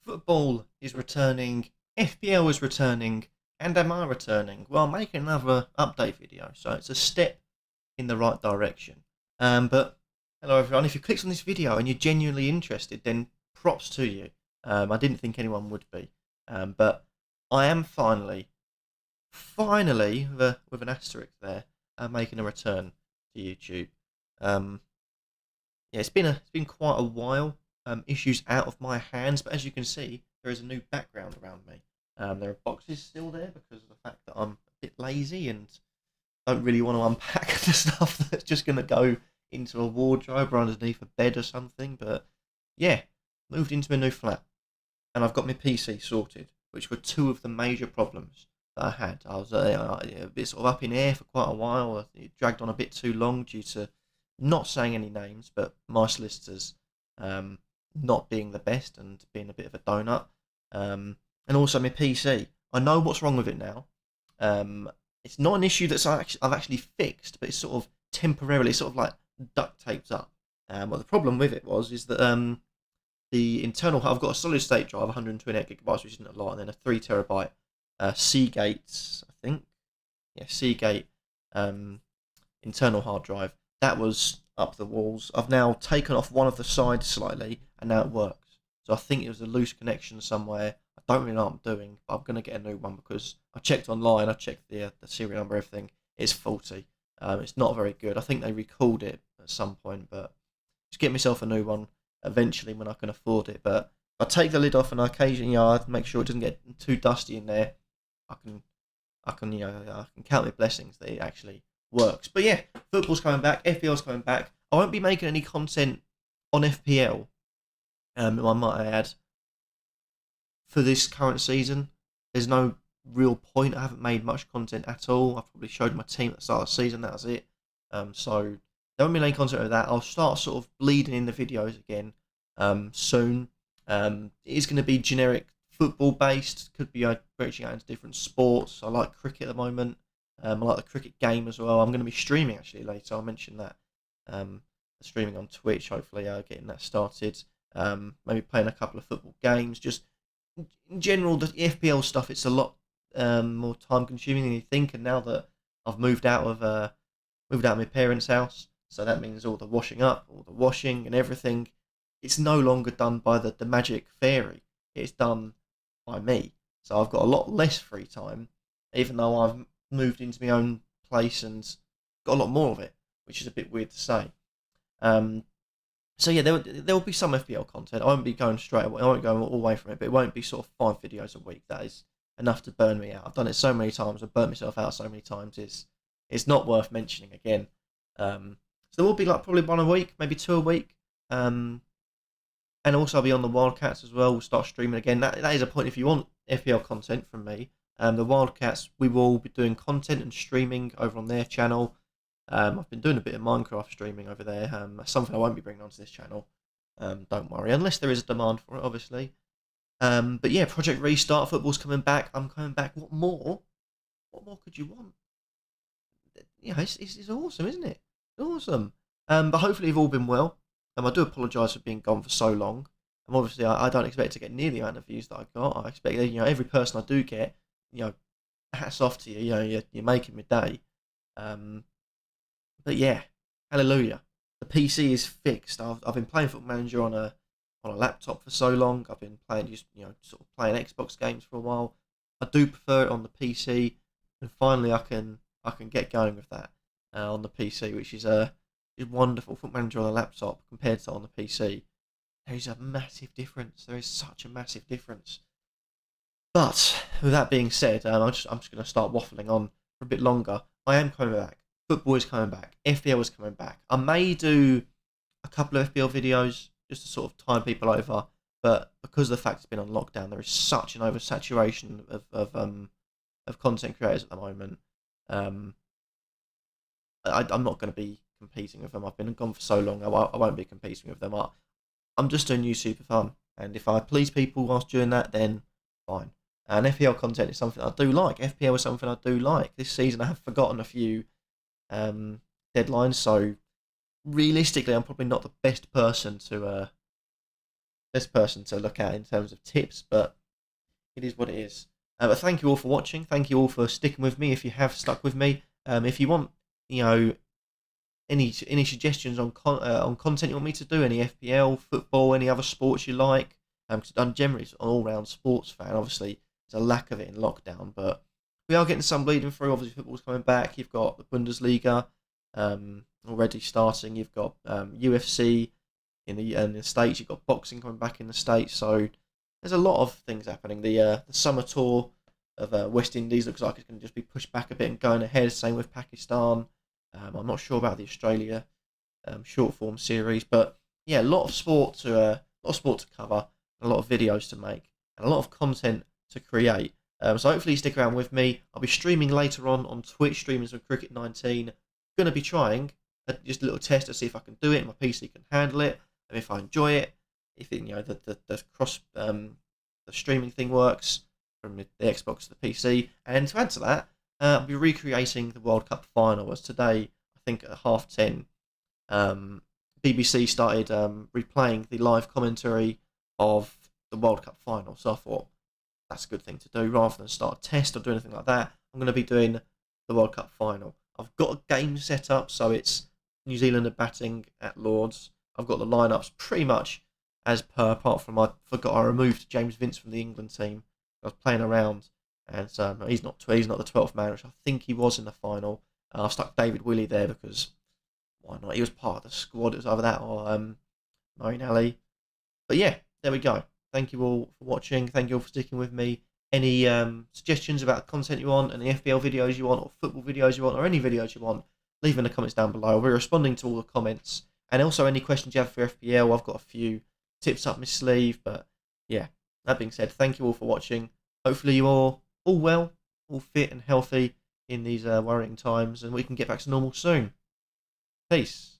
Football is returning, FPL is returning, and am I returning? Well, I'm making another update video, so it's a step in the right direction. But hello everyone, if you clicked on this video and you're genuinely interested, then props to you. I didn't think anyone would be, but I am finally, with an asterisk there, making a return to YouTube. Um, yeah, it's been quite a while. Issues out of my hands, but as you can see, there is a new background around me. There are boxes still there because of the fact that I'm a bit lazy and don't really want to unpack the stuff that's just going to go into a wardrobe or underneath a bed or something. But yeah, moved into a new flat and I've got my PC sorted, which were two of the major problems that I had. I was a bit sort of up in air for quite a while. It dragged on a bit too long due to not saying any names, but my solicitors um, not being the best and being a bit of a donut. And also my PC. I know what's wrong with it now. It's not an issue that I've actually fixed, but it's sort of temporarily, sort of like duct taped up. What the problem with it is that the internal, I've got a solid state drive, 128 gigabytes, which isn't a lot, and then a 3 terabyte Seagate, I think, yeah, Seagate internal hard drive. That was up the walls. I've now taken off one of the sides slightly, and now it works. So I think it was a loose connection somewhere. I don't really know what I'm doing, but I'm going to get a new one because I checked online, I checked the serial number, everything. It's faulty. It's not very good. I think they recalled it at some point, but just get myself a new one eventually when I can afford it. But I take the lid off and I occasionally, I make sure it doesn't get too dusty in there. I can, I can count my blessings that it actually works. But yeah, football's coming back, FPL's coming back. I won't be making any content on FPL, I might add, for this current season. There's no real point. I haven't made much content at all. I've probably showed my team at the start of the season, that was it. So there won't be any content of that. I'll start sort of bleeding in the videos again soon. It is going to be generic football based. Could be branching out into different sports. I like cricket at the moment. I like the cricket game as well. I'm going to be streaming actually later. I'll mention that. Streaming on Twitch, hopefully, getting that started. Maybe playing a couple of football games. Just in general, the FPL stuff. It's a lot more time consuming than you think. And now that I've moved out of my parents' house, so that means all the washing up, all the washing, and everything. It's no longer done by the magic fairy. It's done by me. So I've got a lot less free time, even though I've moved into my own place and got a lot more of it, which is a bit weird to say. So yeah, there will be some FPL content. I won't be going straight away. I won't go all the way from it, but it won't be sort of 5 videos a week. That is enough to burn me out. I've done it so many times. I've burnt myself out so many times. It's not worth mentioning again. So there will be like probably one a week, maybe two a week. And also I'll be on the Wildcats as well. We'll start streaming again. That is a point if you want FPL content from me. The Wildcats, we will be doing content and streaming over on their channel. I've been doing a bit of Minecraft streaming over there. That's something I won't be bringing onto this channel. Don't worry, unless there is a demand for it, obviously. But yeah, Project Restart, football's coming back. I'm coming back. What more? What more could you want? Yeah, it's awesome, isn't it? It's awesome. But hopefully you've all been well. I do apologise for being gone for so long. Obviously, I don't expect to get near the amount of views that I got. I expect every person I do get, hats off to you. You're making my day. But yeah, hallelujah. The PC is fixed. I've been playing Football Manager on a laptop for so long. I've been playing sort of playing Xbox games for a while. I do prefer it on the PC, and finally I can get going with that on the PC, which is wonderful. Football Manager on a laptop compared to on the PC, there is a massive difference. There is such a massive difference. But with that being said, I'm just going to start waffling on for a bit longer. I am coming back. Football is coming back. FPL is coming back. I may do a couple of FPL videos just to sort of time people over, but because of the fact it's been on lockdown, there is such an oversaturation of content creators at the moment. I'm not going to be competing with them. I've been gone for so long. I won't be competing with them. I'm just doing YouTube for fun, and if I please people whilst doing that, then fine. And FPL content is something I do like. FPL is something I do like. This season I have forgotten a few deadlines, so realistically I'm probably not the best person to best person to look at in terms of tips, but it is what it is. But thank you all for watching. Thank you all for sticking with me. If you have stuck with me, if you want, you know, any suggestions on content you want me to do, any FPL, football, any other sports you like, because I'm generally an all-round sports fan. Obviously, there's a lack of it in lockdown, but we are getting some bleeding through. Obviously, football's coming back. You've got the Bundesliga already starting. You've got UFC in the States. You've got boxing coming back in the States. So there's a lot of things happening. The summer tour of West Indies looks like it's going to just be pushed back a bit and going ahead. Same with Pakistan. I'm not sure about the Australia short form series, but yeah, a lot of sport to cover, a lot of videos to make, and a lot of content to create. So hopefully you stick around with me. I'll be streaming later on Twitch, streaming some Cricket 19. Going to be trying just a little test to see if I can do it. My PC can handle it, and if I enjoy it, if it, the cross the streaming thing works from the Xbox to the PC. And to add to that, I'll be recreating the World Cup final. As today, I think at 10:30, BBC started replaying the live commentary of the World Cup final. So I thought that's a good thing to do. Rather than start a test or do anything like that, I'm going to be doing the World Cup final. I've got a game set up, so it's New Zealand are batting at Lords. I've got the lineups pretty much as per, apart from I removed James Vince from the England team. I was playing around, and he's not the 12th man, which I think he was in the final. I've stuck David Willey there because why not? He was part of the squad. It was either that or Marine Ali. But yeah, there we go. Thank you all for watching. Thank you all for sticking with me. Any suggestions about content you want, any FPL videos you want, or football videos you want, or any videos you want, leave in the comments down below. We're responding to all the comments. And also any questions you have for FPL. I've got a few tips up my sleeve. But yeah, that being said, thank you all for watching. Hopefully you're all well, all fit and healthy in these worrying times, and we can get back to normal soon. Peace.